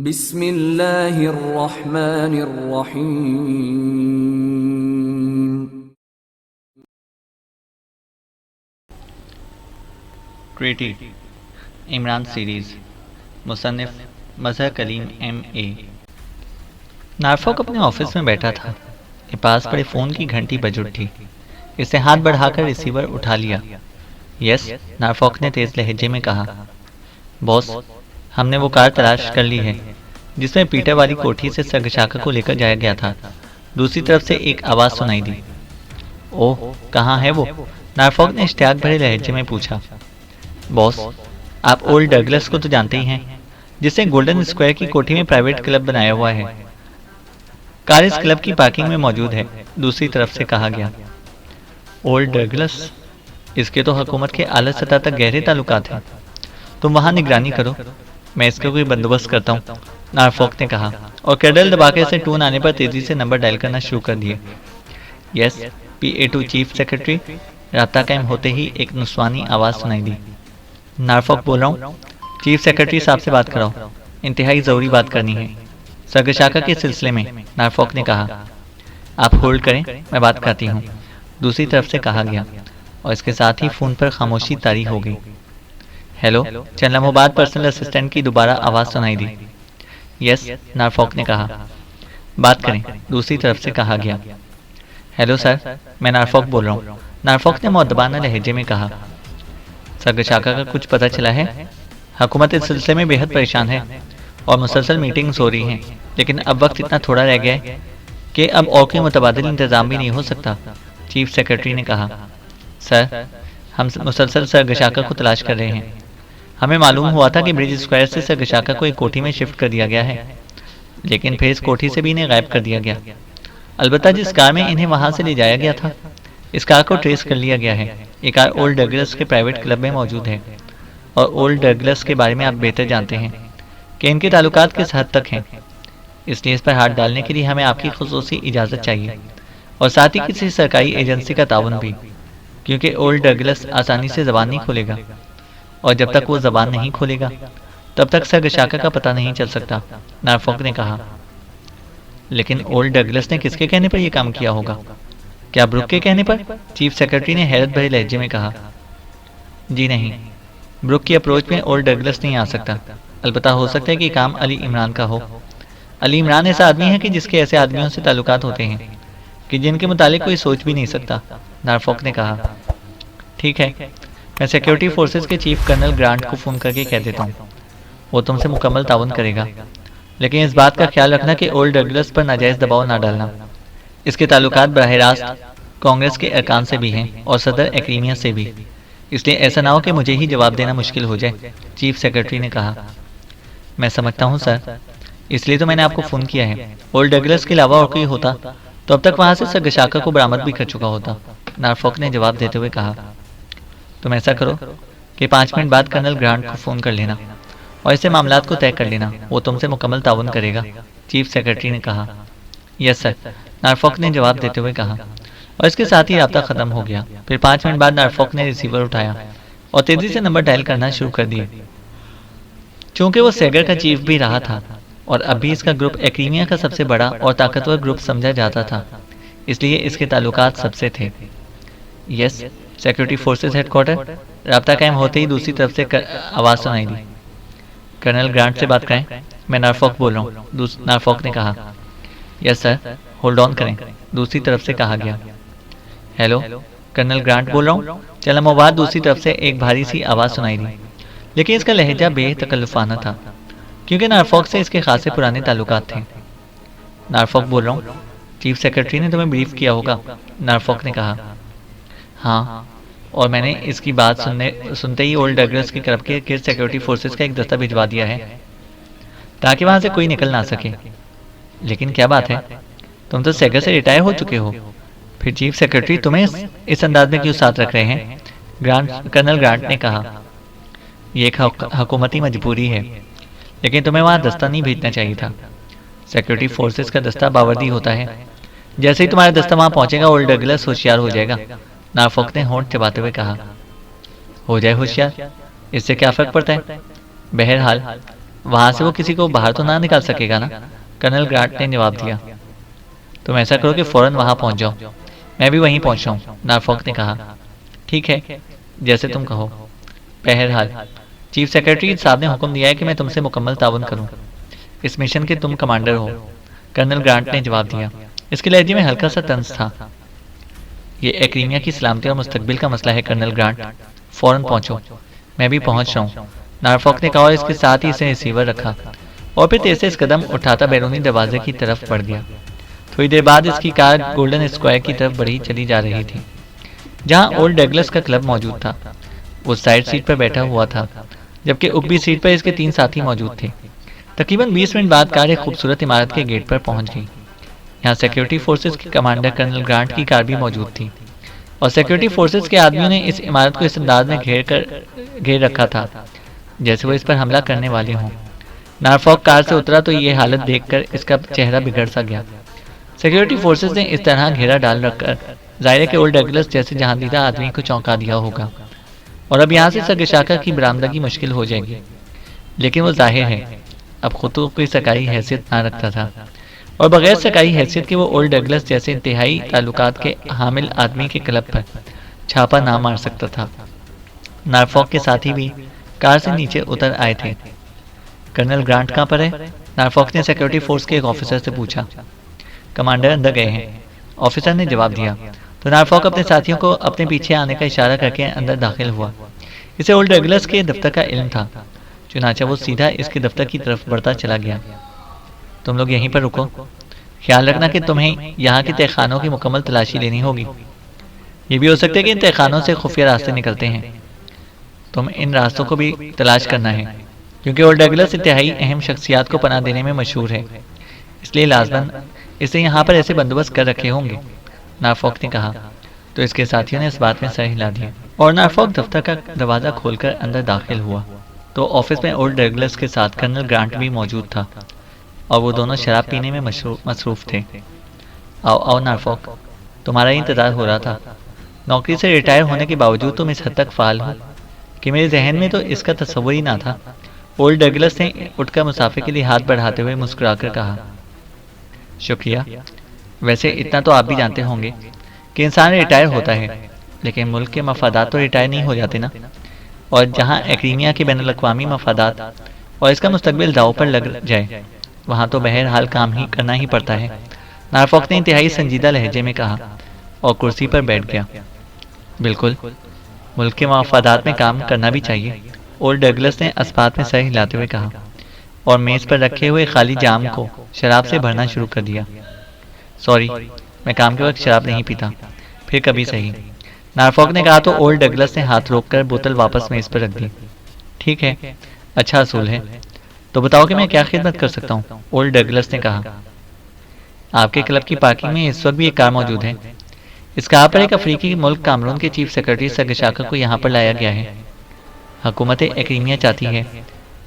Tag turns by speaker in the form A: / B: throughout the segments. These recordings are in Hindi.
A: बिस्मिल्लाहिर्रहमानिर्रहीम।
B: ट्रीटी इमरान सीरीज़ मुसन्निफ मज़हर कलीम M.A। नारफॉक अपने ऑफिस में बैठा था कि पास पड़े फ़ोन की घंटी बज उठी। इसने हाथ बढ़ाकर रिसीवर उठा लिया। यस, नारफॉक ने तेज़ लहजे में कहा। बॉस, हमने वो कार तलाश कर ली है जिसमें पीटर वाली कोठी से सरगशाका को लेकर जाया गया था। दूसरी तरफ से एक आवाज़ सुनाई दी। ओह, कहाँ है वो? नारफॉक ने इश्तियाक भरे लहजे में पूछा। बॉस, आप ओल्ड डगलस को तो जानते ही हैं, जिसने गोल्डन स्क्वायर की कोठी में प्राइवेट क्लब बनाया हुआ है। कार इस क्लब की पार्किंग में मौजूद है, दूसरी तरफ से कहा गया। Old Douglas? इसके तो हुकूमत के आला सतह तक गहरे ताल्लुकात हैं। तुम वहाँ निगरानी करो, मैं इसका कोई बंदोबस्त करता हूँ, नारफॉक ने कहा और कैडल दबाकर से टून आने पर तेजी से नंबर डायल करना शुरू कर दिए। Yes, PA2 chief secretary. राब्ता कायम होते ही एक नुस्वानी आवाज़ सुनाई दी। नारफॉक बोल रहा हूँ, चीफ सेक्रेटरी साहब से बात कराओ, इंतहाई ज़रूरी बात करनी है, सरगशाका के सिलसिले में, नारफॉक ने कहा। आप होल्ड करें, मैं बात करती हूँ, दूसरी तरफ से कहा गया और इसके साथ ही फ़ोन पर खामोशी तारी हो गई। हेलो, चंदलामाबाद पर्सनल असिस्टेंट की दोबारा आवाज़ सुनाई दी। यस, नारफॉक ने कहा। बात करें, दूसरी तरफ से कहा गया। हेलो सर, मैं नारफॉक बोल रहा हूँ, नारफॉक ने मुअद्दबाना लहजे में कहा। सरगशाका का कुछ पता चला है? हुकूमत इस सिलसिले में बेहद परेशान है और मुसलसल मीटिंग्स हो रही हैं, लेकिन अब वक्त इतना थोड़ा रह गया है कि अब और कोई मुतबादिल इंतज़ाम भी नहीं हो सकता, चीफ सेक्रेटरी ने कहा। सर, हम मुसलसल सरगशाका को तलाश कर रहे हैं। हमें मालूम हुआ था कि ब्रिज स्क्वायर से सरगशाका को एक कोठी में शिफ्ट कर दिया गया है, लेकिन फिर इस कोठी से भी इन्हें गायब कर दिया गया। अलबत्ता जिस कार में इन्हें वहाँ से ले जाया गया था, इस कार को ट्रेस कर लिया गया है। ये कार ओल्ड डगलस के प्राइवेट क्लब में मौजूद है और ओल्ड डगलस के बारे में आप बेहतर जानते हैं कि इनके ताल्लुकात किस हद तक हैं। इसलिए इस पर हाथ डालने के लिए हमें आपकी खुसूसी इजाज़त चाहिए और साथ ही किसी सरकारी एजेंसी का ताउन भी, क्योंकि ओल्ड डगलस आसानी से ज़बान नहीं खोलेगा और जब तक वो ज़बान नहीं खोलेगा तब तक सरगशाका का पता नहीं चल सकता, नारफॉक ने कहा। लेकिन ओल्ड डगलस ने किसके कहने पर यह काम किया होगा? क्या ब्रुक के कहने पर? चीफ सेक्रेटरी ने हैरत भरे लहजे में कहा। जी नहीं, ब्रुक की अप्रोच में ओल्ड डगलस नहीं आ सकता। अलबत्ता हो सकता है कि काम अली इमरान का हो। अली इमरान ऐसा आदमी है कि जिसके ऐसे आदमियों से ताल्लुकात होते हैं कि जिनके मुतालिक कोई सोच भी नहीं सकता, नारफॉक ने कहा। ठीक है, मैं सिक्योरिटी फोर्सेस के चीफ कर्नल ग्रांट को फ़ोन करके कह देता हूँ, वो तुमसे मुकम्मल ताउन करेगा, लेकिन इस बात का ख्याल रखना कि ओल्ड डगलस पर नाजायज़ दबाव ना डालना। इसके ताल्लुकात बराह रास्त कांग्रेस के अरकान से भी हैं और सदर एक्रीमिया से भी, इसलिए ऐसा ना हो कि मुझे ही जवाब देना मुश्किल हो जाए, चीफ सेक्रेटरी ने कहा। मैं समझता हूँ सर, इसलिए तो मैंने आपको फ़ोन किया है। ओल्ड डगलस के अलावा और कोई होता तो अब तक वहाँ से सरगशाका को बरामद भी कर चुका होता, नारफॉक ने जवाब देते हुए कहा। तुम ऐसा करो कि 5 मिनट बाद कर्नल ग्रांट को फ़ोन कर लेना और ऐसे मामलात को तय कर लेना, वो तुमसे मुकम्मल ताउन करेगा, चीफ सेक्रेटरी ने कहा। यस सर, नारफॉक ने जवाब देते हुए कहा और इसके साथ ही राब्ता ख़त्म हो गया। फिर 5 मिनट बाद नारफॉक ने रिसीवर उठाया और तेज़ी से नंबर डायल करना शुरू कर दिए। चूँकि वो सैगर का चीफ भी रहा था और अब भी इसका ग्रुप एक्रीमिया का सबसे बड़ा और ताकतवर ग्रुप समझा जाता था, इसलिए इसके ताल्लुकात सबसे थे। Yes, security forces headquarter. राब्ता कायम होते ही दूसरी तरफ से आवाज़ सुनाई दी। कर्नल ग्रांट से बात करें, मैं नारफॉक बोल रहा हूँ, नारफॉक ने कहा। यस सर, होल्ड ऑन करें, दूसरी तरफ से कहा गया। हेलो, कर्नल ग्रांट बोल रहा हूँ, चंदलामाबाद। दूसरी तरफ से एक भारी सी आवाज़ सुनाई दी, लेकिन इसका लहजा बेतकल्लुफ़ाना था, क्योंकि नारफॉक से इसके खासे पुराने ताल्लुकात थे। नारफॉक बोल रहा हूँ, चीफ सेक्रेटरी ने तुम्हें ब्रीफ किया होगा, नारफॉक ने कहा। हाँ, और मैंने इसकी बात सुनते ही ओल्ड डगलस की तरफ के सिक्योरिटी फोर्सेस का एक दस्ता भिजवा दिया है ताकि वहाँ से कोई निकल ना सके। लेकिन क्या बात है, तुम तो सैगर से रिटायर हो चुके हो, फिर चीफ सेक्रेटरी तुम्हें इस अंदाज में क्यों साथ रख रहे हैं? कर्नल ग्रांट ने कहा। यह एक हुकूमती मजबूरी है, लेकिन तुम्हें वहाँ दस्ता नहीं भेजना चाहिए था। सिक्योरिटी फोर्सेस का दस्ता बावर्दी होता है, जैसे ही तुम्हारा दस्ता वहाँ पहुँचेगा ओल्ड डगलस होशियार हो जाएगा, नारफॉक ने होंठ चबाते हुए कहा। हो जाए होशियार, इससे क्या फ़र्क पड़ता है? बहरहाल वहां से वो किसी को बाहर तो ना निकाल सकेगा ना? कर्नल ग्रांट ने जवाब दिया। तुम ऐसा करो कि फौरन वहां पहुंच जाओ। मैं भी वहीं पहुंच रहा हूँ, नॉरफॉक ने कहा। ठीक है, जैसे तुम कहो। बहरहाल चीफ सेक्रेटरी साहब ने हुक्म दिया है कि मैं तुमसे मुकम्मल ताउन करूं। इस मिशन के तुम कमांडर हो, कर्नल ग्रांट ने जवाब दिया। इसके लहजे में हल्का सा तंज था। ये एक्रीमिया की सलामती और मुस्तकबिल का मसला है कर्नल ग्रांट, फौरन पहुंचो। मैं भी पहुंच रहा हूँ, नॉरफॉक ने कहा और इसके साथ ही इसे रिसीवर रखा और फिर तेज से इस कदम उठाता बैरूनी दरवाजे की तरफ बढ़ गया। थोड़ी देर बाद इसकी कार गोल्डन स्क्वायर की तरफ बढ़ी चली जा रही थी, जहां ओल्ड डगलस का क्लब मौजूद था। वो साइड सीट पर बैठा हुआ था, जबकि ऊपरी सीट पर इसके 3 साथी मौजूद थे। तकरीबन 20 मिनट बाद कार एक खूबसूरत इमारत के गेट पर पहुंच गई। यहाँ सिक्योरिटी फोर्सेस के कमांडर कर्नल ग्रांट की कार भी मौजूद थी और सिक्योरिटी फोर्सेस के आदमियों ने इस इमारत को इस अंदाज में घेर रखा था जैसे वो इस पर हमला करने वाले हों। नॉरफॉक कार से उतरा तो ये हालत देखकर इसका चेहरा बिगड़ सा गया। सिक्योरिटी फोर्सेस ने इस तरह घेरा डाल रखकर जाहिर है कि ओल्ड डगलस जैसे जहांदीदा आदमी को चौंका दिया होगा और अब यहाँ से सरगशाका की बरामदगी मुश्किल हो जाएगी। लेकिन वो जाहिर है अब खुद तो कोई सरकारी हैसियत ना रखता था और बगैर सरकारी हैसियत के वो ओल्ड डगलस जैसे इंतहाई ताल्लुकात के हामिल आदमी के क्लब पर छापा ना मार सकता था। नॉरफॉक के साथी भी कार से नीचे उतर आए थे। कर्नल ग्रांट कहाँ पर है? नॉरफॉक ने सिक्योरिटी फोर्स के एक ऑफिसर से पूछा। कमांडर अंदर गए हैं, ऑफिसर ने जवाब दिया। तो नॉरफॉक अपने साथियों को अपने पीछे आने का इशारा करके अंदर दाखिल हुआ। इसे ओल्ड डगलस के दफ्तर का इल्म था, चुनांचे वो सीधा इसके दफ्तर की तरफ बढ़ता चला गया। तुम लोग यहीं पर रुको, ख्याल रखना कि तुम्हें यहाँ के तहखानों की मुकम्मल तलाशी लेनी होगी। ये भी हो सकता है कि इन तहखानों से खुफिया रास्ते निकलते हैं। तुम इन रास्तों को भी तलाश करना है, क्योंकि ओल्ड डगलस इंतहाई अहम शख्सियात को पनाह देने में मशहूर है, इसलिए लाजमन इसे यहाँ पर ऐसे बंदोबस्त कर रखे होंगे, नॉरफॉक ने कहा। तो इसके साथियों ने इस बात में सर हिला दिया और नॉरफॉक दफ्तर का दरवाज़ा खोलकर अंदर दाखिल हुआ। तो ऑफिस में ओल्ड डगलस के साथ कर्नल ग्रांट भी मौजूद था और वो दोनों शराब पीने में मसरूफ थे। आओ आओ नॉरफॉक, तुम्हारा ही इंतज़ार हो रहा था। नौकरी से रिटायर होने के बावजूद तुम इस हद तक फ़ाल हो कि मेरे जहन में तो इसका तस्वुर ही ना था। ओल्ड डगलस ने उठकर मुसाफिर के लिए हाथ बढ़ाते हुए मुस्कुराकर कहा। शुक्रिया। वैसे इतना तो आप भी जानते होंगे कि इंसान रिटायर होता है, लेकिन मुल्क के मफादात तो रिटायर नहीं हो जाते ना। और जहाँ एक्रीमिया के बैनुल अक़वामी मफादात और इसका मुस्तकबिल दाव पर लग जाए, वहाँ तो बहरहाल काम ही करना ही पड़ता है, नॉरफॉक ने इंतहाई संजीदा लहजे में कहा और कुर्सी पर बैठ गया। बिल्कुल, मुल्क के मफादात में काम करना भी चाहिए, ओल्ड डगलस ने अस्पात में सर हिलाते हुए कहा और मेज़ पर रखे हुए खाली जाम को शराब से भरना शुरू कर दिया। सॉरी, मैं काम के वक्त शराब नहीं पीता, फिर कभी सही, नॉरफॉक ने कहा। तो ओल्ड डगलस ने हाथ रोककर बोतल वापस मेज़ पर रख दी। ठीक है, अच्छा असूल है। तो बताओ कि मैं क्या खिदमत कर सकता हूँ, ओल्ड डगलस ने कहा। आपके क्लब की पार्किंग में इस वक्त भी एक कार मौजूद है। इस कार पर एक अफ्रीकी मुल्क कामरून के चीफ सेक्रेटरी सरगशाका को यहाँ पर लाया गया है। हुकूमत एक्रीमिया चाहती है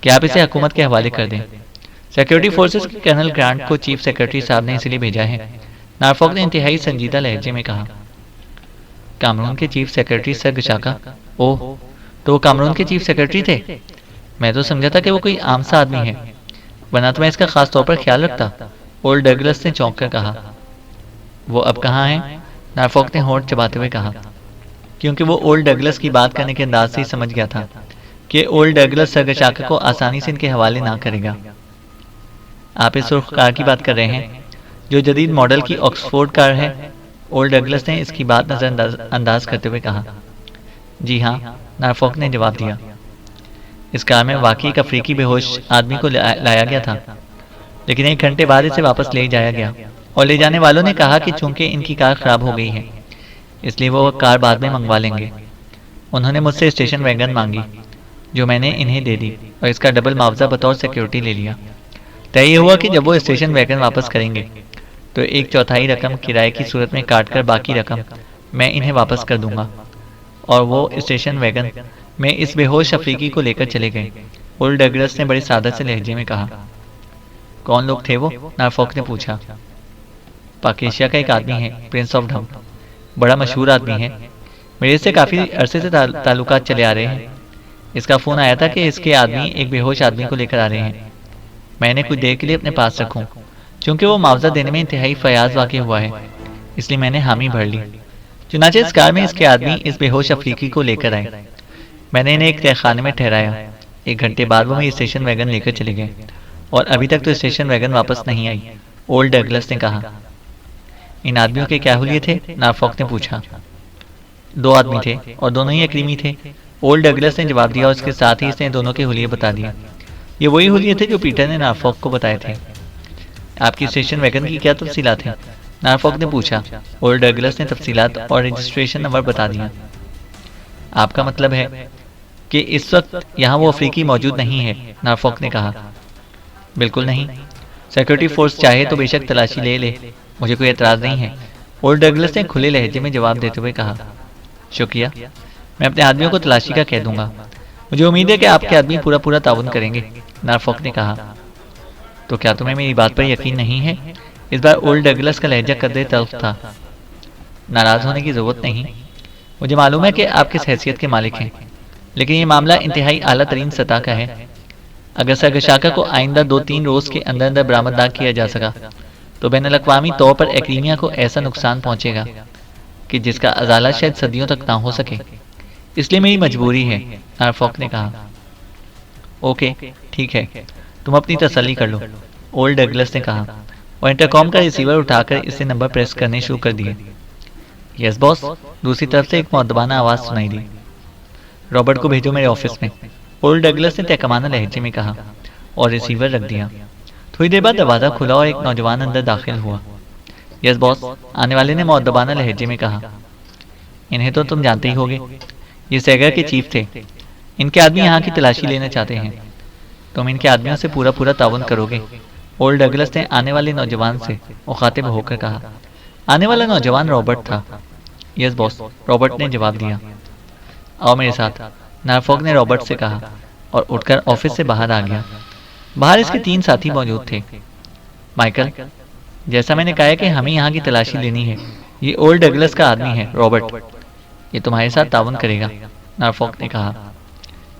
B: कि आप इसे हुकूमत के हवाले कर दें। सिक्योरिटी फोर्सेस के कर्नल ग्रांट को चीफ सेक्रेटरी साहब ने इसलिए भेजा है, नॉरफॉक ने इंतहाई संजीदा लहजे में कहा। कामरून के चीफ सेक्रेटरी सरगशाका? ओह, तो वो कामरून के चीफ सेक्रेटरी थे? मैं तो समझा था कि वो कोई आम सा आदमी है, वरना तो मैं इसका खास तौर पर ख्याल रखता, ओल्ड डगलस ने चौंक कर कहा। वो अब कहाँ हैं? नॉरफॉक ने होंठ चबाते हुए कहा, क्योंकि वो ओल्ड डगलस की बात करने के अंदाज से ही समझ गया था कि ओल्ड डगलस सरगशाका को आसानी से इनके हवाले ना करेगा। आप इस सुर्ख कार की बात कर रहे हैं जो जदीद मॉडल की ऑक्सफोर्ड कार है? ओल्ड डगलस ने इसकी बात नज़रअंदाज करते हुए कहा। जी हाँ, नॉरफॉक ने जवाब दिया। इस कार में वाकई एक अफ्रीकी बेहोश आदमी को लाया गया था, लेकिन 1 घंटे बाद इसे वापस ले जाया गया और ले जाने वालों ने कहा कि चूंकि इनकी कार खराब हो गई है, इसलिए वो कार बाद में मंगवा लेंगे। उन्होंने मुझसे स्टेशन वैगन मांगी, जो मैंने इन्हें दे दी और इसका डबल मुआवजा बतौर सिक्योरिटी ले लिया। तय हुआ कि जब वो स्टेशन वैगन वापस करेंगे तो 1/4 रकम किराए की सूरत में काटकर बाकी रकम मैं इन्हें वापस कर दूंगा। और वो स्टेशन वैगन में इस बेहोश अफ्रीकी को लेकर चले गए। ओल्ड डगलस ने बड़े सादा से लहजे में कहा। कौन लोग थे वो? नॉरफॉक ने पूछा। पाकेशिया का एक आदमी है, प्रिंस ऑफ ढम, बड़ा मशहूर आदमी है। मेरे से काफ़ी अरसे से ताल्लुकात चले आ रहे हैं। इसका फ़ोन आया था कि इसके आदमी एक बेहोश आदमी को लेकर आ रहे हैं मैंने कुछ देर के लिए अपने पास रखूं। चूंकि वो मुआवजा देने में इंतहाई फयाज वाक़ हुआ है, इसलिए मैंने हामी भर ली। चुनाचे इस कार में इसके आदमी इस बेहोश अफ्रीकी को लेकर आए। मैंने इन्हें एक तहखाने में ठहराया। 1 घंटे बाद वो मेरी स्टेशन वैगन लेकर चले गए और अभी तक तो स्टेशन वैगन वापस नहीं आई। ओल्ड डगलस ने कहा। इन आदमियों के क्या हुलिये थे? नॉरफॉक ने पूछा। 2 आदमी थे और दोनों ही अक्रीमी थे। ओल्ड डगलस ने जवाब दिया और उसके साथ ही इसने दोनों के हुलिये बता दिए। ये वही हुलिये थे जो पीटर ने नॉरफॉक को बताए थे। आपकी स्टेशन वैगन की क्या तफसीलात हैं? नॉरफॉक ने पूछा। ओल्ड डगलस ने तफसीलात और रजिस्ट्रेशन नंबर बता दिया। आपका मतलब है कि इस वक्त यहाँ वो अफ्रीकी मौजूद नहीं है? नॉरफॉक ने कहा। बिल्कुल नहीं। सिक्योरिटी फोर्स चाहे तो बेशक तलाशी ले ले, मुझे कोई एतराज़ नहीं है, ओल्ड डगलस ने खुले लहजे में जवाब देते हुए कहा। शुक्रिया, मैं अपने आदमियों को तलाशी का कह दूंगा। मुझे उम्मीद है कि आपके आदमी पूरा पूरा ताउन करेंगे, नॉरफॉक ने कहा। तो क्या तुम्हें मेरी बात पर यकीन नहीं है? इस बार ओल्ड डगलस का लहजा कदरे तल्ख था। नाराज़ होने की ज़रूरत नहीं, मुझे मालूम है कि आप किस हैसियत के मालिक हैं, लेकिन ये मामला इंतहाई आला तरीन सतह का है। अगर सरगशाका को आइंदा 2-3 रोज़ के अंदर अंदर बरामद ना किया जा सका तो बैन अल-अक़वामी तौर पर एक्रीमिया को ऐसा नुकसान पहुँचेगा कि जिसका अजाला शायद सदियों तक ना हो सके। इसलिए मेरी मजबूरी है, नॉरफॉक ने कहा। ओके, ठीक है, तुम अपनी तसल्ली कर लो, ओल्ड डगलस ने कहा और इंटरकॉम का रिसीवर उठाकर इसे नंबर प्रेस करने शुरू कर दिए। यस बॉस, दूसरी तरफ से एक मुअद्दबाना आवाज़ सुनाई दी। रॉबर्ट को भेजो मेरे ऑफिस में, ओल्ड डगलस ने तहकमाना लहजे में कहा और रिसीवर रख दिया। थोड़ी देर बाद दरवाज़ा खुला और एक नौजवान अंदर दाखिल हुआ। यस बॉस, आने वाले ने मुअद्दबाना लहजे में कहा। इन्हें तो तुम जानते ही होगे, ये सैगर के चीफ थे। इनके आदमी यहाँ की तलाशी लेना चाहते हैं। तुम इनके आदमियों से पूरा पूरा ताउन करोगे, ओल्ड डगलस ने आने वाले नौजवान से मुखातिब होकर कहा। आने वाला नौजवान रॉबर्ट था। यस बॉस, रॉबर्ट ने जवाब दिया। आओ मेरे साथ, नॉरफॉक ने रॉबर्ट से कहा और उठकर ऑफिस से बाहर आ गया। बाहर इसके 3 साथी मौजूद थे। माइकल, जैसा मैंने कहा है कि हमें यहाँ की तलाशी लेनी है, ये ओल्ड डगलस का आदमी है रॉबर्ट, ये तुम्हारे साथ ताउन करेगा, नॉरफॉक ने कहा।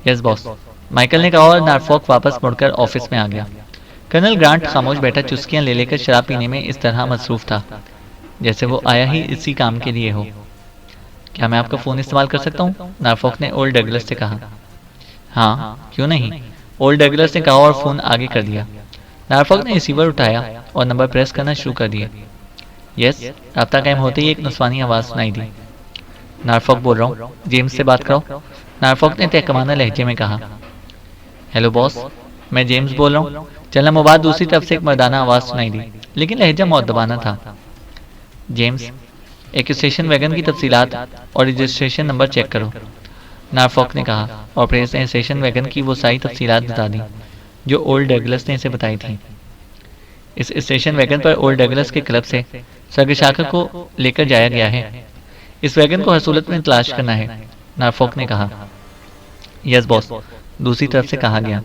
B: यस बॉस, माइकल ने कहा और नॉरफॉक वापस मुड़कर ऑफिस में आ गया। कर्नल ग्रांट खामोश बैठा चुस्कियां ले लेकर शराब पीने में इस तरह मसरूफ था जैसे वो आया ही इसी काम के लिए हो। क्या मैं आपका फ़ोन इस्तेमाल कर सकता हूँ? नॉरफॉक ने ओल्ड डगलस से कहा। हाँ, क्यों नहीं, ओल्ड डगलस ने कहा और फ़ोन आगे कर दिया। नॉरफॉक ने रिसीवर उठाया और नंबर प्रेस करना शुरू कर दिया। यस, राब्ता कायम होते ही एक नुस्वानी आवाज़ सुनाई दी। नॉरफॉक बोल रहा हूँ, जेम्स से बात कराओ, नॉरफॉक ने तहकमाना लहजे में कहा। हेलो बॉस, मैं जेम्स बोल रहा हूँ। चलना मुबाद दूसरी तरफ से एक मर्दाना आवाज़ सुनाई दी, लेकिन लहजा मुअद्दबाना था। जेम्स, एक स्टेशन वैगन की तफसीलात और रजिस्ट्रेशन नंबर चेक करो, नॉरफॉक ने कहा और फिर इसने स्टेशन वैगन की वो सारी तफसीलात बता दी जो ओल्ड डगलस ने इसे बताई थी। इस स्टेशन वैगन पर ओल्ड डगलस के क्लब से सरगशाका को लेकर जाया गया है। इस वैगन को हर सूरत में तलाश करना है, नॉरफॉक ने कहा। यस बॉस, दूसरी तरफ से कहा गया।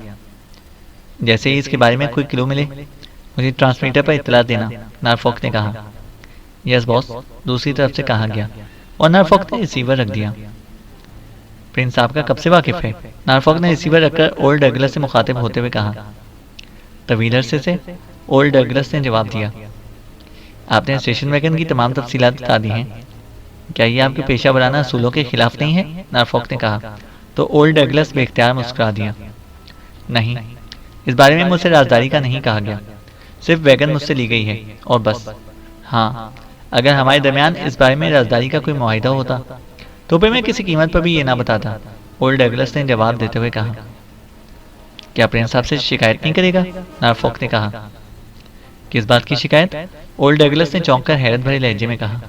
B: जैसे ही इसके बारे में कोई क्लू मिले मुझे ट्रांसमीटर पर इत्तला देना, नॉरफॉक ने कहा। यस बॉस, दूसरी तरफ से कहा गया और नॉरफॉक ने रिसीवर रख दिया। प्रिंस आपका कब से वाकिफ है? नॉरफॉक ने रिसीवर रखकर ओल्ड डगलस से मुखातिब होते हुए कहा। तवील अरसे से, ओल्ड डगलस ने जवाब दिया। आपने स्टेशन वैगन की तमाम तफसीलात बता दी हैं, क्या ये आपके पेशा वराना असूलों के खिलाफ नहीं है? नॉरफॉक ने कहा तो ओल्ड डगलस बेख्तियार मुस्कुरा दिया। नहीं, इस बारे में मुझसे राजदारी का नहीं कहा गया, सिर्फ वैगन मुझसे ली गई है और बस। हाँ, अगर हमारे दरमियान इस बारे में राजदारी का कोई मुआहिदा होता तो फिर मैं किसी कीमत पर भी ये ना बताता, ओल्ड डगलस ने जवाब देते हुए कहा। क्या प्रिंस आपसे शिकायत नहीं करेगा? नॉरफॉक ने कहा। किस बात की शिकायत? ओल्ड डगलस ने चौंक कर हैरत भरे लहजे में कहा।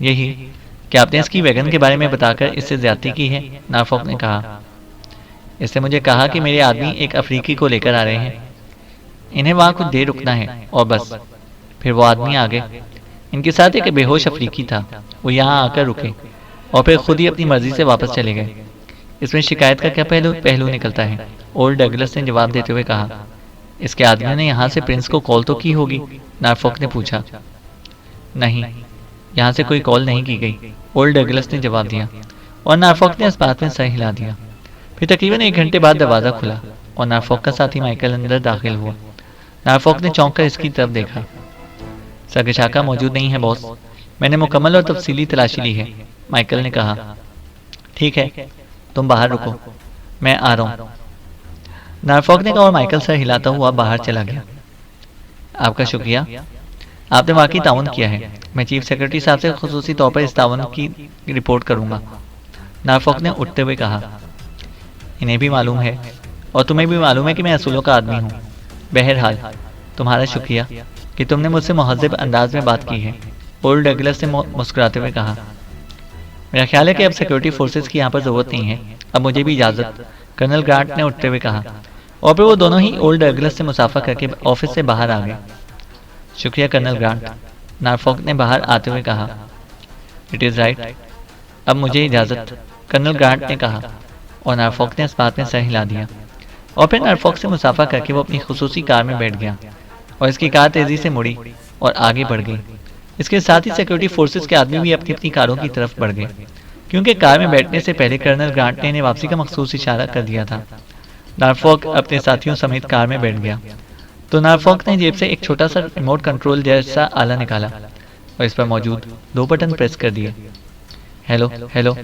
B: यही कि आपने इसकी वैगन के बारे में बताकर इससे ज्यादती की है, नॉरफॉक ने कहा। इससे मुझे कहा कि मेरे आदमी एक अफ्रीकी को लेकर आ रहे हैं, इन्हें वहाँ कुछ देर रुकना है और बस। फिर वो आदमी आ गए, इनके साथ एक बेहोश अफ्रीकी था, वो यहाँ आकर रुके और फिर खुद ही अपनी मर्जी से वापस चले गए। इसमें शिकायत का क्या पहलू निकलता है? ओल्ड डगलस ने जवाब देते हुए कहा। इसके आदमियों ने यहाँ से प्रिंस को कॉल तो की होगी, नॉरफॉक ने पूछा। नहीं, यहाँ से कोई कॉल नहीं की गई, ओल्ड डगलस ने जवाब दिया और नॉरफॉक ने इस बात में सर हिला दिया। फिर तकरीबन 1 घंटे बाद दरवाज़ा खुला और नारफॉक का साथी माइकल अंदर दाखिल हुआ। नारफॉक ने चौंक कर इसकी तरफ देखा। सकशाका मौजूद नहीं है बॉस, मैंने मुकम्मल और तफसीली तलाशी ली है, माइकल ने कहा। ठीक है, तुम बाहर रुको, मैं आ रहा हूँ, नारफॉक ने कहा और माइकल सर हिलाता हुआ बाहर चला गया। आपका शुक्रिया, आपने वाकई ताउन किया है। मैं चीफ सेक्रेटरी साहब से खुसूसी तौर पर इस ताउन की रिपोर्ट करूंगा, नारफॉक ने उठते हुए कहा। इन्हें भी मालूम है और तुम्हें भी मालूम है कि मैं असूलों का आदमी हूँ। बहरहाल तुम्हारा शुक्रिया कि तुमने मुझसे मुहज़्ज़ब अंदाज में बात की है, ओल्ड डगलस ने मुस्कुराते हुए कहा। मेरा ख्याल है कि अब सिक्योरिटी फोर्सेस की यहाँ पर ज़रूरत नहीं है, अब मुझे भी इजाज़त, कर्नल ग्रांट ने उठते हुए कहा। और फिर वो दोनों ही ओल्ड डगलस से मुसाफा करके ऑफिस से बाहर आ गए। शुक्रिया कर्नल ग्रांट, नारफॉक ने बाहर आते हुए कहा। इट इज़ राइट, अब मुझे इजाज़त, कर्नल ग्रांट ने कहा और नारफॉक ने इस बात में सर हिला दिया। और फिर नारफॉक से मुसाफा करके वो अपनी खुसूसी कार में बैठ गया और इसकी कार तेज़ी से मुड़ी और आगे बढ़ गई। इसके साथ ही सिक्योरिटी फोर्सेस के आदमी भी अपनी अपनी कारों की तरफ बढ़ गए, क्योंकि कार में बैठने से पहले कर्नल ग्रांट ने इन्हें वापसी का मखसूस इशारा कर दिया था। नारफॉक अपने साथियों समेत कार में बैठ गया तो नारफॉक ने जेब से एक छोटा सा रिमोट कंट्रोल जैसा आला निकाला और इस पर मौजूद 2 बटन प्रेस कर दिए। Hello hello,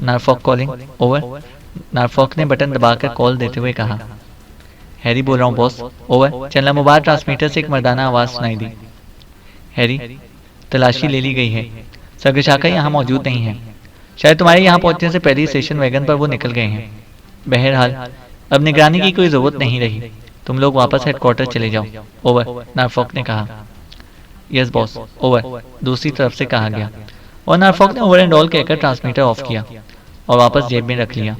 B: Norfolk calling, over, Norfolk ने बटन दबाकर कॉल देते हुए कहा। हैरी बोल रहा हूँ बॉस, ओवर, चंदा मोबाइल ट्रांसमीटर से एक मर्दाना आवाज़ सुनाई दी। हैरी, तलाशी ले ली गई है, सकशाका यहाँ मौजूद नहीं है, शायद तुम्हारे यहाँ पहुँचने से पहले स्टेशन वैगन पर वो निकल गए हैं। बहरहाल अब निगरानी की कोई ज़रूरत नहीं रही, तुम लोग वापस हेडक्वार्टर चले जाओ, ओवर, नारफॉक ने कहा। यस बॉस, ओवर, दूसरी तरफ से कहा गया और नारफॉक ने ओवर एंड ऑल कहकर ट्रांसमीटर ऑफ किया और वापस जेब में रख लिया।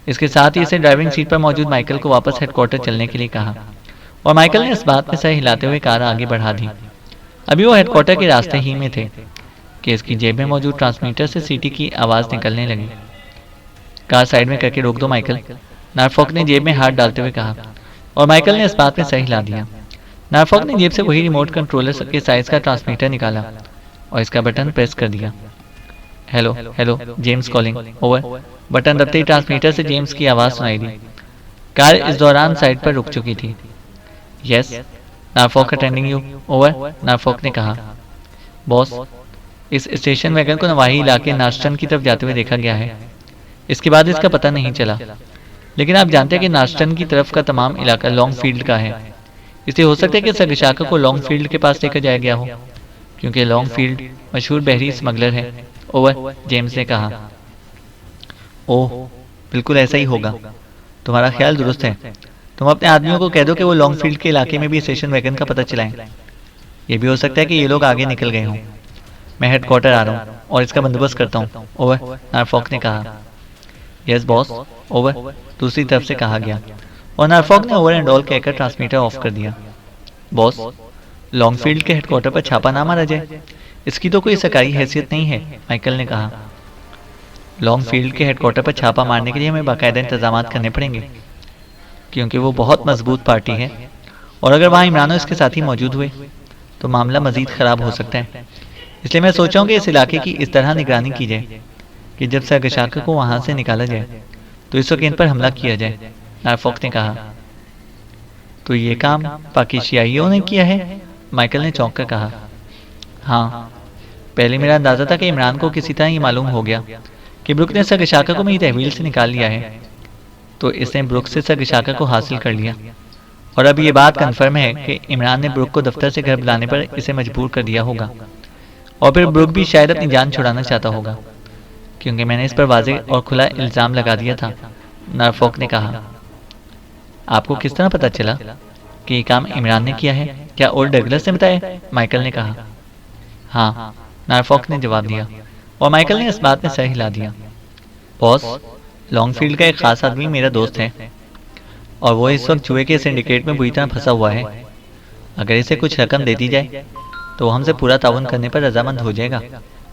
B: इसके साथ ही इसे ड्राइविंग सीट पर मौजूद माइकल को वापस हेडक्वार्टर चलने के लिए कहा और माइकल ने इस बात में सर हिलाते हुए कार आगे बढ़ा दी। अभी वो हेडक्वार्टर के रास्ते ही में थे कि इसकी जेब में मौजूद ट्रांसमीटर से सीटी की आवाज़ निकलने लगी। कार साइड में करके रोक दो माइकल, नारफॉक ने जेब में हाथ डालते हुए कहा और माइकल ने इस बात में सर हिला दिया। नारफॉक ने जेब से वही रिमोट कंट्रोलर के साइज का ट्रांसमीटर निकाला और इसका बटन प्रेस कर दिया। Hello hello, James calling, over, button दबते ही ट्रांसमीटर से जेम्स की आवाज़ सुनाई दी। कार इस दौरान साइड पर रुक चुकी थी। Yes, Norfolk attending you, over, Norfolk ने कहा। बॉस, इस स्टेशन वैगन को नवाही इलाके नास्टन की तरफ जाते हुए देखा गया है, इसके बाद इसका पता नहीं चला, लेकिन आप जानते हैं कि नास्टन की तरफ का तमाम इलाका लॉन्ग फील्ड का है, इसलिए हो सकता है कि सकशाका को लॉन्ग फील्ड के पास लेकर जाया गया हो, क्योंकि लॉन्ग फील्ड मशहूर बहरी स्मगलर है, ओवर, जेम्स ने कहा। ओह, बिल्कुल ऐसा ही होगा, तुम्हारा ख्याल दुरुस्त है, तुम अपने आदमियों को कह दो कि वो लॉन्ग फील्ड के इलाके में भी स्टेशन वैगन का पता चलाएं। ये भी हो सकता है कि ये लोग आगे निकल गए हों। मैं हेडक्वार्टर आ रहा हूँ और इसका बंदोबस्त करता हूँ, ओवर, नारफॉक ने कहा। यस बॉस, ओवर, दूसरी तरफ से कहा गया और नारफॉक ने ओवर एंड ऑल कहकर ट्रांसमीटर ऑफ कर दिया। बॉस, लॉन्ग फील्ड के हेडक्वार्टर पर छापा ना मारा जाए, इसकी तो कोई सरकारी हैसियत नहीं है, माइकल ने कहा। लॉन्ग फील्ड के हेडक्वार्टर पर छापा मारने के लिए हमें बाकायदा इंतजाम करने पड़ेंगे, क्योंकि वो बहुत मजबूत पार्टी है और अगर वहाँ इमरान और इसके साथी मौजूद हुए तो मामला मजीद ख़राब हो सकता है। इसलिए मैं सोचा हूँ कि इस इलाके की इस तरह निगरानी की जाए कि जब सकशाका को वहाँ से निकाला जाए तो इस वक्त इन पर हमला किया जाए, नारफॉक ने कहा। तो ये काम पाकिस्तानियों ने किया है, माइकल ने चौंक कर कहा। हाँ, पहले मेरा अंदाज़ा था कि इमरान को किसी तरह ये मालूम हो गया कि ब्रुक ने सकशाका को मेरी तहवील से निकाल लिया है, तो इसने ब्रुक से सकशाका को हासिल कर लिया और अब ये बात कन्फर्म है कि इमरान ने ब्रुक को दफ्तर से घर बुलाने पर इसे मजबूर कर दिया होगा और फिर ब्रुक भी शायद अपनी जान छुड़ाना चाहता होगा, क्योंकि मैंने इस पर वाज़ेह और खुला इल्ज़ाम लगा दिया था, नारफॉक ने कहा। आपको किस तरह पता चला कि ये काम इमरान ने किया है? क्या ओल्ड डगलस ने बताया? माइकल ने कहा। हाँ, नारफॉक ने जवाब दिया और माइकल ने इस बात में सर हिला दिया। बॉस, लॉन्गफील्ड का एक खास आदमी मेरा दोस्त है और वो इस वक्त जुए के सिंडिकेट में बुरी तरह फंसा हुआ है। अगर इसे कुछ रकम दे दी जाए तो वो हमसे पूरा ताउन करने पर रजामंद हो जाएगा,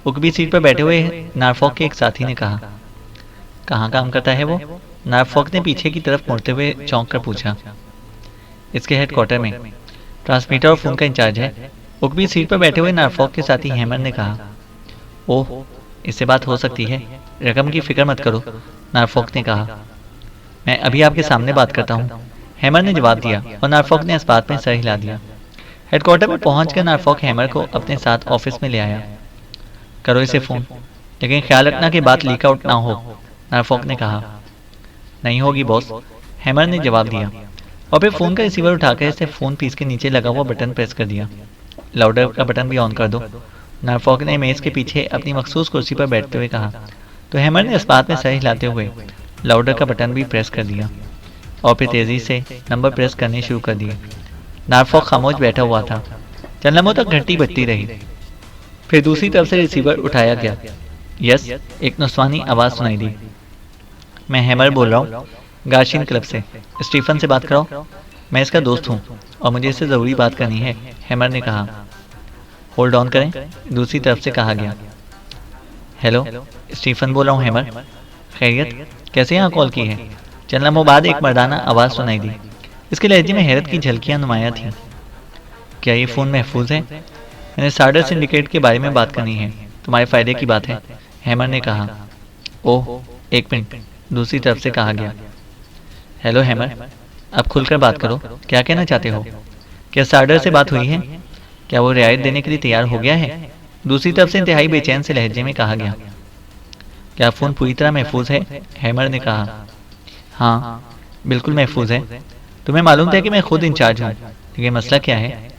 B: उकबी सीट पर बैठे हुए नारफॉक के एक साथी ने कहा। कहाँ काम करता है वो? नारफॉक ने पीछे की तरफ मुड़ते हुए चौंक कर पूछा। इसके हेडक्वार्टर में ट्रांसमीटर और फोन का इंचार्ज है, उकबी सीट पर बैठे हुए नारफॉक के साथी हेमर ने कहा। ओह, इससे बात हो सकती है, रकम की फिक्र मत करो, नारफॉक ने कहा। मैं अभी आपके सामने बात करता हूँ, हैमर ने जवाब दिया और नारफॉक ने इस बात में सर हिला दिया। हेडक्वार्टर में पहुंचकर नारफॉक हैमर को अपने साथ ऑफिस में ले आया। करो इसे फ़ोन, लेकिन ख्याल रखना कि बात लीक आउट ना हो, नारफॉक ने कहा। नहीं होगी बॉस, हैमर ने जवाब दिया और फिर फ़ोन का रिसीवर उठाकर इसे फ़ोन पीस के नीचे लगा हुआ बटन प्रेस कर दिया। लाउडर का बटन भी ऑन कर दो, नारफॉक ने मेज़ के पीछे अपनी मखसूस कुर्सी पर बैठते हुए कहा। तो हैमर ने इस बात में सर हिलाते हुए लाउडर का बटन भी प्रेस कर दिया और फिर तेज़ी से नंबर प्रेस करने शुरू कर दिए। नारफॉक खामोश बैठा हुआ था। चंद लम्हों तक घंटी बजती रही। फिर दूसरी तरफ से रिसीवर उठाया गया। यस, एक नुस्वानी आवाज़ सुनाई दी। मैं हैमर बोल रहा हूँ, गार्शियन क्लब से। स्टीफन से बात कराओ। मैं इसका दोस्त हूँ और मुझे इससे ज़रूरी बात करनी है, हैमर ने कहा। होल्ड ऑन करें, दूसरी तरफ से कहा गया। हेलो, स्टीफन बोल रहा हूँ हैमर। खैरियत, कैसे यहाँ कॉल की है? चंद लम्हों बाद एक मर्दाना आवाज़ सुनाई दी। इसके लहजे में हैरत की झलकियाँ नुमाया थीं। क्या ये फ़ोन महफूज है? मैंने सार्डर सिंडिकेट के बारे में बात करनी है, तुम्हारे फ़ायदे की बात है, हैमर ने कहा। ओह, एक मिनट, दूसरी तरफ से कहा गया। हेलो हैमर, अब खुलकर बात करो, क्या कहना चाहते हो? क्या सार्डर से बात हुई है? क्या वो रियायत देने के लिए तैयार हो गया है? दूसरी तरफ से इंतहाई बेचैन से लहजे में कहा गया। क्या फ़ोन पूरी तरह महफूज है? हैमर ने कहा। हाँ, बिल्कुल महफूज है। तुम्हें मालूम था कि मैं खुद इंचार्ज हूँ, लेकिन मसला क्या है?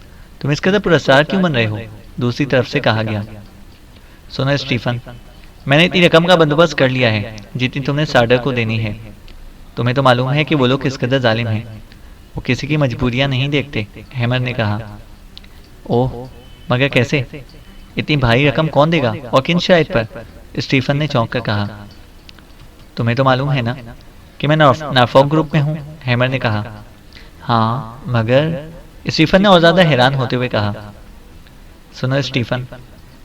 B: तुम इस कदर पुरस्कार क्यों बन रहे हो? दूसरी तरफ से कहा गया। सुनो स्टीफन, मैंने इतनी रकम का बंदोबस्त कर लिया है जितनी तुमने सार्डर को देनी है। तुम्हें तो मालूम है कि वो लोग किस कदर जालिम हैं। वो किसी की मजबूरियां नहीं देखते, हैमर ने कहा। ओह, मगर कैसे? इतनी भारी रकम कौन देगा और किन शराइत पर? स्टीफन ने चौंक कर कहा। तुम्हें तो मालूम है ना कि मैं नारफॉक ग्रुप में हूँ, हैमर ने कहा। हाँ, मगर, स्टीफन ने और ज़्यादा हैरान होते हुए कहा। सुनो स्टीफन,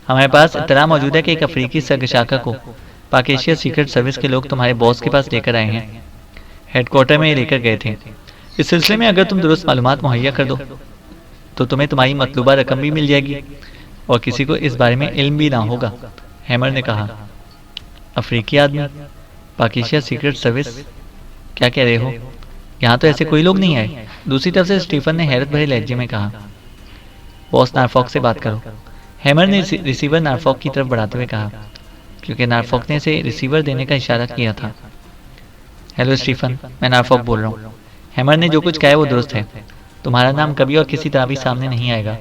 B: हमारे पास इत्तला मौजूद है कि एक अफ्रीकी सरगशाका को पाक एशिया सीक्रेट सर्विस के लोग तुम्हारे बॉस के पास लेकर आए हैं। हेडक्वार्टर में लेकर गए थे। इस सिलसिले में अगर तुम दुरुस्त मालूमात मुहैया कर दो तो तुम्हें तुम्हारी मतलूबा रकम भी मिल जाएगी और किसी को इस बारे में इल्म भी ना होगा, हैमर ने कहा। अफ्रीकी आदमी, पाक एशिया सीक्रेट सर्विस, क्या कह रहे हो? यहाँ तो ऐसे कोई लोग नहीं आए। दूसरी तरफ से स्टीफन ने हैरत भरे लहजे में कहा। बॉस नारफॉक से बात करो, हैमर ने रिसीवर नारफॉक की तरफ बढ़ाते हुए कहा, क्योंकि नारफॉक ने इसे रिसीवर देने का इशारा किया था। हेलो स्टीफन, मैं नारफॉक बोल रहा हूँ। हैमर ने जो कुछ कहा है वो दुरुस्त है। तुम्हारा नाम कभी और किसी तरह भी सामने नहीं आएगा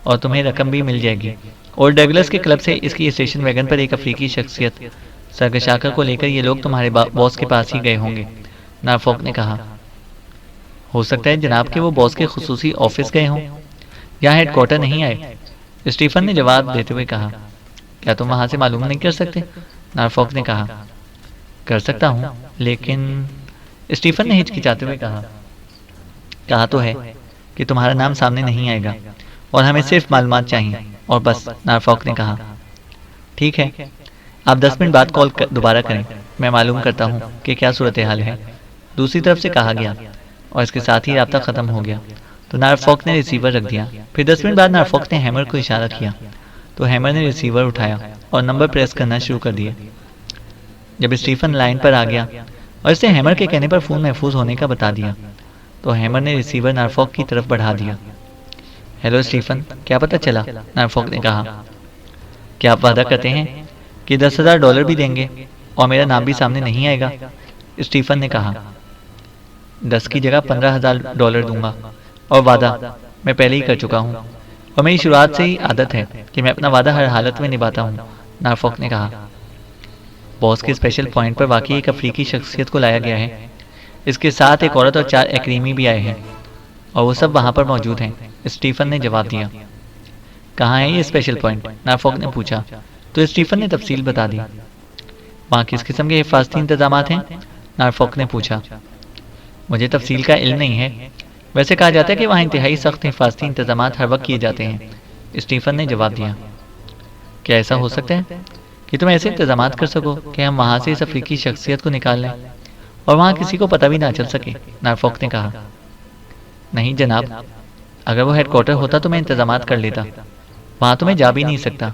B: और तुम्हें रकम भी मिल जाएगी। और डगलस के क्लब से इसकी स्टेशन वैगन पर एक अफ्रीकी शख्सियत सरगशाका को लेकर ये लोग तुम्हारे बॉस के पास ही गए होंगे, नारफॉक ने कहा। हो सकता है जनाब के वो बॉस के खुसूसी ऑफिस गए हों, यहाँ हेडक्वार्टर नहीं आए, स्टीफन ने जवाब देते हुए कहा। क्या तुम वहाँ से मालूम नहीं कर सकते? नारफॉक ने कहा। कर सकता हूँ, लेकिन, स्टीफन ने हिचकिचाते हुए कहा। कहा तो है कि तुम्हारा नाम सामने नहीं आएगा और हमें सिर्फ मालूमात चाहिए और बस, नारफॉक ने कहा। ठीक है, आप 10 मिनट बाद कॉल दोबारा करें, मैं मालूम करता हूँ कि क्या सूरत हाल है, दूसरी तरफ से कहा गया और इसके साथ ही राब्ता ख़त्म हो गया। तो नारफॉक ने रिसीवर रख दिया। फिर 10 मिनट बाद नारफॉक ने हैमर को इशारा किया तो हैमर ने रिसीवर उठाया और नंबर प्रेस करना शुरू कर दिया। जब स्टीफन लाइन पर आ गया और इसे हैमर के कहने पर फ़ोन महफूज होने का बता दिया तो हैमर ने रिसीवर नारफॉक की तरफ बढ़ा दिया। हेलो स्टीफन, क्या पता चला? नारफॉक ने कहा। क्या आप वादा करते हैं कि $10,000 भी देंगे और मेरा नाम भी सामने नहीं आएगा? स्टीफन ने कहा। 10 की जगह $15,000 दूंगा और वादा मैं पहले ही कर चुका हूँ और मेरी शुरुआत से ही आदत है कि मैं अपना वादा हर हालत में निभाता हूँ, नारफॉक ने कहा। बॉस के स्पेशल पॉइंट पर वाकई एक अफ्रीकी शख्सियत को लाया गया है। इसके साथ एक औरत और 4 एक्रीमी भी आए हैं और वो सब वहाँ पर मौजूद हैं, स्टीफन ने जवाब दिया। कहाँ है ये स्पेशल पॉइंट? नारफॉक ने पूछा तो स्टीफन ने तफसील बता दी। वहाँ किस किस्म के हिफाजती इंतजाम हैं? नारफॉक ने पूछा। मुझे तफसील का इल्म नहीं है, वैसे कहा जाता है कि वहाँ इंतहाई सख्त हिफाजती इंतजाम हर वक्त किए जाते हैं, स्टीफन ने जवाब दिया। क्या ऐसा हो सकता है कि तुम ऐसे इंतजाम कर सको कि हम वहाँ से इस अफ्रीकी शख्सियत को निकाल लें और वहाँ किसी को पता भी ना चल सके? नारफॉक ने कहा। नहीं जनाब, अगर वो हेडक्वार्टर होता तो मैं इंतजाम कर लेता। वहाँ तो मैं जा भी नहीं सकता।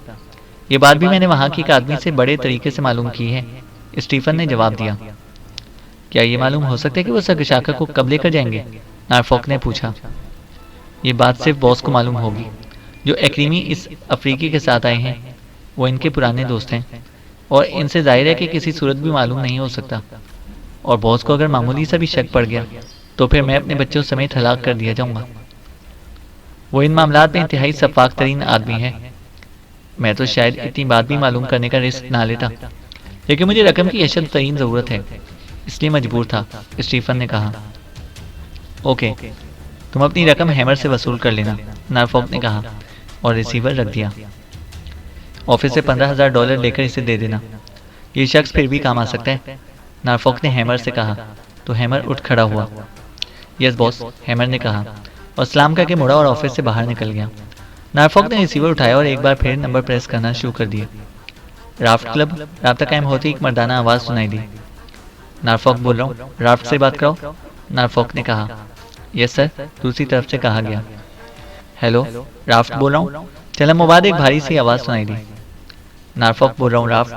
B: ये बात भी मैंने वहाँ की एक आदमी से बड़े तरीके से मालूम की है, स्टीफन ने जवाब दिया। क्या ये मालूम हो सकता है कि वो सर्गशाखा को कब लेकर जाएंगे? नारफॉक ने पूछा। ये बात सिर्फ बॉस को मालूम होगी। जो एक्रीमी इस अफ्रीकी के साथ आए हैं वो इनके पुराने दोस्त हैं और इनसे जाहिर है कि किसी सूरत भी मालूम नहीं हो सकता। और बॉस को अगर मामूली सा भी शक पड़ गया तो फिर मैं अपने बच्चों समेत हलाक कर दिया जाऊंगा। वो इन मामलात में इंतहाई शफाक तरीन आदमी है। मैं तो शायद इतनी बात भी मालूम करने का रिस्क ना लेता, लेकिन मुझे रकम की अशद तरीन ज़रूरत है, इसलिए मजबूर था। स्टीफन ने कहा। ओके, तुम अपनी रकम हैमर से वसूल कर लेना, नारफॉक ने कहा और रिसीवर रख दिया। ऑफिस से $15,000 लेकर इसे दे देना, ये शख्स फिर भी काम आ सकता है, नारफॉक ने हैमर से कहा। तो हैमर उठ खड़ा हुआ। यस बॉस, हैमर ने कहा और सलाम करके मुड़ा और ऑफिस से बाहर निकल गया। नारफॉक ने रिसीवर उठाया और एक बार फिर नंबर प्रेस करना शुरू कर दिया। Raft club. राब्ता कायम होते ही एक मर्दाना आवाज़ सुनाई दी। नारफॉक बोल रहा हूँ, राफ्ट से बात कराओ, नारफॉक ने कहा। यस सर, दूसरी तरफ से कहा गया। हेलो, राफ्ट बोल रहा हूँ। चला मुबाद एक भारी सी आवाज़ सुनाई दी। नारफॉक बोल रहा हूँ राफ्ट,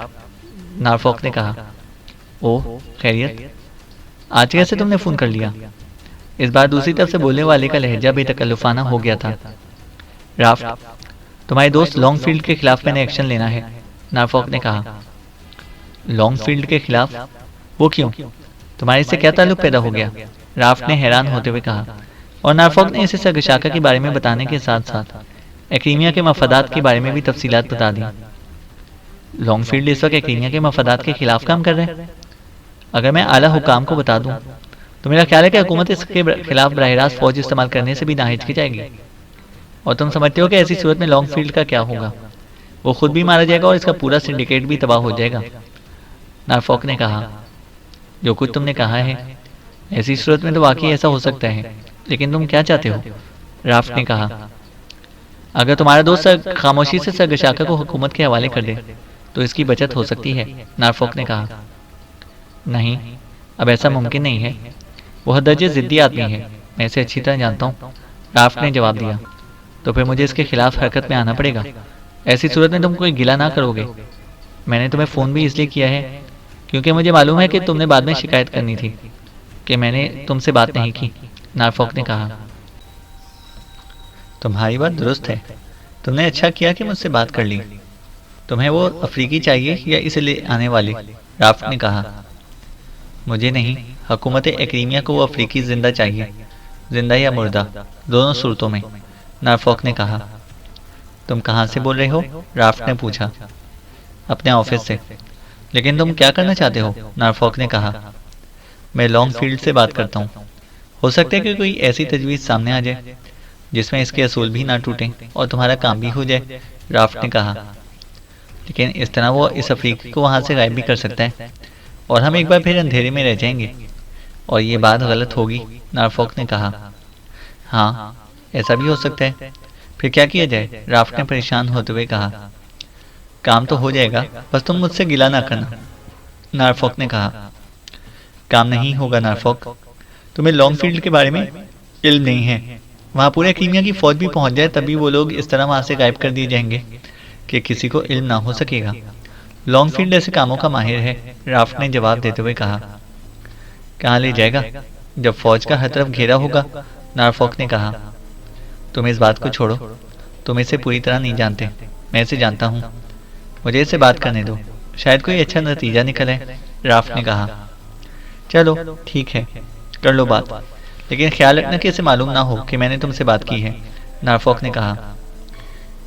B: नारफॉक ने कहा। ओह खैरियत, आज कैसे तुमने फ़ोन कर लिया? इस बार दूसरी तरफ से बोलने वाले का लहजा बेतकल्लुफाना हो गया था। राफ्ट, तुम्हारे दोस्त लॉन्गफील्ड के खिलाफ मैंने एक्शन लेना है, नारफॉक ने कहा। लॉन्गफील्ड के खिलाफ? वो क्यों? तुम्हारे से क्या ताल्लुक पैदा हो गया? राफ्ट ने हैरान होते हुए कहा और नारफॉक ने इसे सर्गशाखा के बारे में बताने के साथ साथ एक्रीमिया के मफादात के बारे में भी तफसीलात बता दी। लॉन्गफील्ड इस वक्त एक्रीमिया के मफादात के खिलाफ काम कर रहे हैं। अगर मैं आला हुकाम को बता दूं तो मेरा ख्याल है कि हुकूमत इसके खिलाफ बराह रास्त फौज इस्तेमाल करने से भी नाहिचकिचाएगी। और तुम समझते हो कि ऐसी सूरत में लॉन्गफील्ड का क्या होगा? वो खुद भी मारा जाएगा और इसका पूरा सिंडिकेट भी तबाह हो जाएगा, नारफॉक ने कहा। जो कुछ तुमने कहा है, ऐसी सूरत में तो वाकई ऐसा हो सकता है, लेकिन तुम क्या चाहते हो? राफ्ट ने कहा। अगर तुम्हारा दोस्त खामोशी से सर्गशाखा को हुकूमत के हवाले कर दे तो इसकी बचत हो सकती है, नारफॉक ने कहा। नहीं, अब ऐसा मुमकिन नहीं है। वो हदर्जे ज़िद्दी आदमी है, मैं इसे अच्छी तरह जानता हूँ, राफ्ट ने जवाब दिया। तो फिर मुझे इसके खिलाफ हरकत में आना पड़ेगा। ऐसी सूरत में तुम कोई गिला ना करोगे। मैंने तुम्हें फ़ोन भी इसलिए किया है क्योंकि मुझे मालूम है कि तुमने बाद में शिकायत करनी थी कि मैंने तुमसे बात नहीं की, नारफॉक ने कहा। तुम्हारी बात दुरुस्त है, तुमने अच्छा किया कि मुझसे बात कर ली। तुम्हें वो अफ्रीकी चाहिए या इसे ले आने वाले? राफ्ट ने कहा। मुझे नहीं, हुकूमत एक्रीमिया को वो अफ्रीकी जिंदा चाहिए, जिंदा या मुर्दा, दोनों सूरतों में, नारफॉक ने कहा। तुम कहाँ से बोल रहे हो? राफ्ट ने पूछा। अपने ऑफिस से। लेकिन तुम क्या करना चाहते हो? नारफॉक ने कहा। मैं लॉन्गफील्ड से बात करता हूँ। हो सकता है कि कोई ऐसी तजवीज़ सामने आ जाए जिसमें इसके असूल भी ना टूटें और तुम्हारा काम भी हो जाए, राफ्ट ने कहा। लेकिन इस तरह वो इस अफ्रीकी को वहाँ से गायब भी कर सकता है और हम एक बार फिर अंधेरे में रह जाएंगे और ये बात गलत होगी, नारफॉक ने कहा। हाँ, ऐसा भी हो सकता है। फिर क्या किया जाए? राफ्ट ने परेशान होते हुए कहा। काम तो हो जाएगा, बस तुम मुझसे गिला ना करना, नारफॉक ने कहा। काम नहीं होगा नारफॉक, तुम्हें लॉन्गफील्ड के बारे में इल्म नहीं है। वहाँ पूरे क्रीमिया की फौज भी पहुँच जाए तभी वो लोग इस तरह वहाँ से गायब कर दिए जाएंगे कि किसी को इल्म ना हो सकेगा। लॉन्गफील्ड ऐसे कामों का माहिर है, राफ्ट ने जवाब देते हुए कहा। कहाँ ले जाएगा? जब फौज का हर तरफ घेरा होगा, नारफॉक ने कहा। तुम इस बात को छोड़ो, तुम इसे पूरी तरह नहीं जानते, मैं इसे जानता हूँ। मुझे इसे बात करने दो, शायद कोई अच्छा नतीजा निकले, राफ्ट ने कहा। चलो ठीक है, कर लो बात, लेकिन ख्याल रखना कि इसे मालूम ना हो कि मैंने तुमसे बात की है, नारफॉक ने कहा।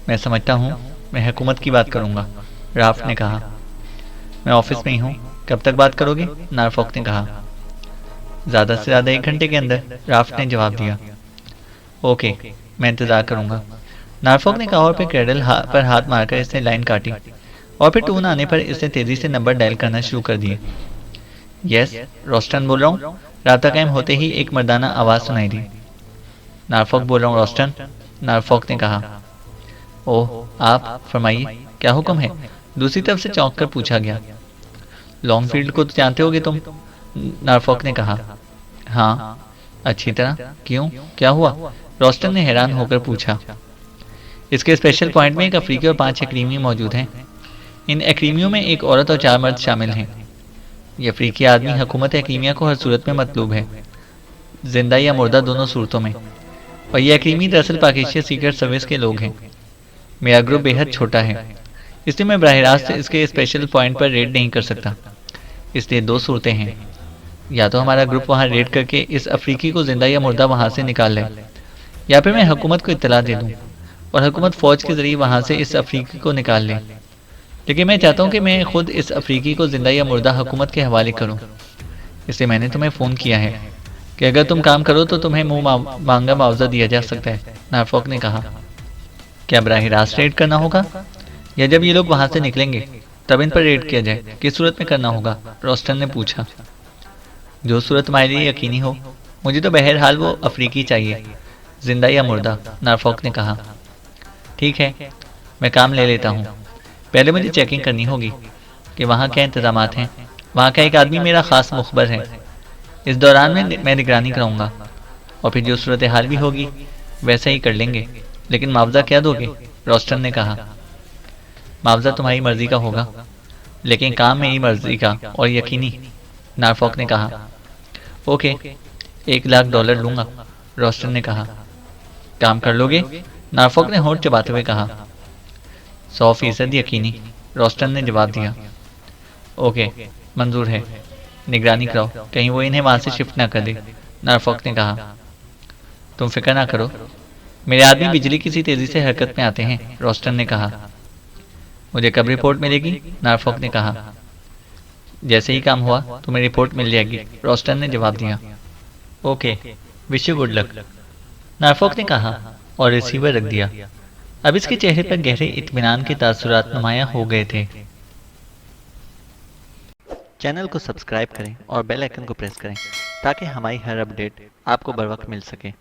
B: मैं समझता हूँ, मैं हुकूमत की बात करूँगा, राफ्ट ने कहा। मैं ऑफिस में ही हूँ, कब तक बात करोगे? नारफॉक ने कहा। ज़्यादा से ज़्यादा 1 घंटे के अंदर, राफ्ट ने जवाब दिया। ओके, मैं इंतज़ार करूँगा, नारफॉक ने कहा और फिर क्रेडल पर हाथ मारकर इसने लाइन काटी और फिर टून आने पर इसने तेज़ी से नंबर डायल करना शुरू कर दिए। यस, रोस्टन बोल रहा हूँ, राब्ता कायम होते ही एक मर्दाना आवाज़ सुनाई दी। नारफॉक बोल रहा हूँ रोस्टन, नारफॉक ने कहा। ओह, आप फरमाइए, क्या हुक्म है? दूसरी तरफ से चौंक कर पूछा गया। लॉन्गफील्ड को तो जानते होगे तुम, नारफॉक ने कहा। हाँ, अच्छी तरह। क्यों, क्या हुआ? रोस्टन ने हैरान होकर पूछा। इसके स्पेशल पॉइंट में एक अफ्रीकी और 5 एक्रीमी मौजूद हैं। इन एक्रीमियों में एक औरत और 4 मर्द शामिल हैं। ये अफ्रीकी आदमी हुकूमत हकीमिया को हर सूरत में मतलूब है, जिंदा या मुर्दा दोनों सूरतों में। और ये हकीमी दरअसल पाकिस्तान सीक्रेट सर्विस के लोग हैं। मेरा ग्रुप बेहद छोटा है, इसलिए मैं बराह रास्त इसके स्पेशल पॉइंट पर रेड नहीं कर सकता। इसलिए दो सूरतें हैं, या तो हमारा ग्रुप वहाँ रेड करके इस अफ्रीकी को जिंदा या मुर्दा वहाँ से निकाल ले, या फिर मैं हुकूमत को इत्तला दे दूँ और हुकूमत फ़ौज के ज़रिए वहाँ से इस अफ्रीकी को निकाल ले। लेकिन मैं चाहता हूँ कि मैं खुद इस अफ्रीकी को जिंदा या मुर्दा हुकूमत के हवाले करूँ। इसलिए मैंने तुम्हें फ़ोन किया है कि अगर तुम काम करो तो तुम्हें मुँह मांगा मुआवजा दिया जा सकता है, नारफॉक ने कहा। क्या बराह रास्त रेड करना होगा, या जब ये लोग वहाँ से निकलेंगे तब इन पर रेड किया जाए? किस सूरत में करना होगा? रोस्टन ने पूछा। जो सूरत तुम्हारे लिए यकीनी हो। मुझे तो बहरहाल वो अफ्रीकी चाहिए, जिंदा या मुर्दा, नारफॉक ने कहा। ठीक है, मैं काम ले लेता हूँ। पहले मुझे चेकिंग करनी होगी कि वहाँ क्या इंतजामात हैं। वहाँ का एक आदमी मेरा ख़ास मुखबर है। इस दौरान मैं निगरानी कराऊंगा, और फिर जो सूरत हाल भी होगी वैसे ही कर लेंगे। लेकिन मुआवजा क्या दोगे? रोस्टन ने कहा। मुआवजा तुम्हारी मर्जी का होगा, लेकिन काम मेरी मर्जी का और यकीनी, नारफॉक ने कहा। ओके, $1,00,000 लूंगा, रोस्टन ने कहा। काम कर लोगे? नारफॉक ने होंठ चबाते हुए कहा। 100% यकीनी, रोस्टन ने जवाब दिया। ओके, मंजूर है। निगरानी कराओ, कहीं वो इन्हें वहां से शिफ्ट ना कर दे, नारफॉक ने कहा। तुम फिक्र ना करो, मेरे आदमी बिजली की सी तेजी से हरकत में आते हैं, रोस्टन ने कहा। मुझे कब रिपोर्ट मिलेगी? नारफॉक ने कहा। जैसे ही काम हुआ तुम्हें रिपोर्ट मिल जाएगी, रोस्टन ने जवाब दिया। Okay, wish you good luck, Norfolk ने कहा और रिसीवर रख दिया। अब इसके चेहरे पर गहरे इत्मीनान के तासुरात नुमायां हो गए थे। चैनल को सब्सक्राइब करें और बेल आइकन को प्रेस करें ताकि हमारी हर अपडेट आपको बर वक्त मिल सके।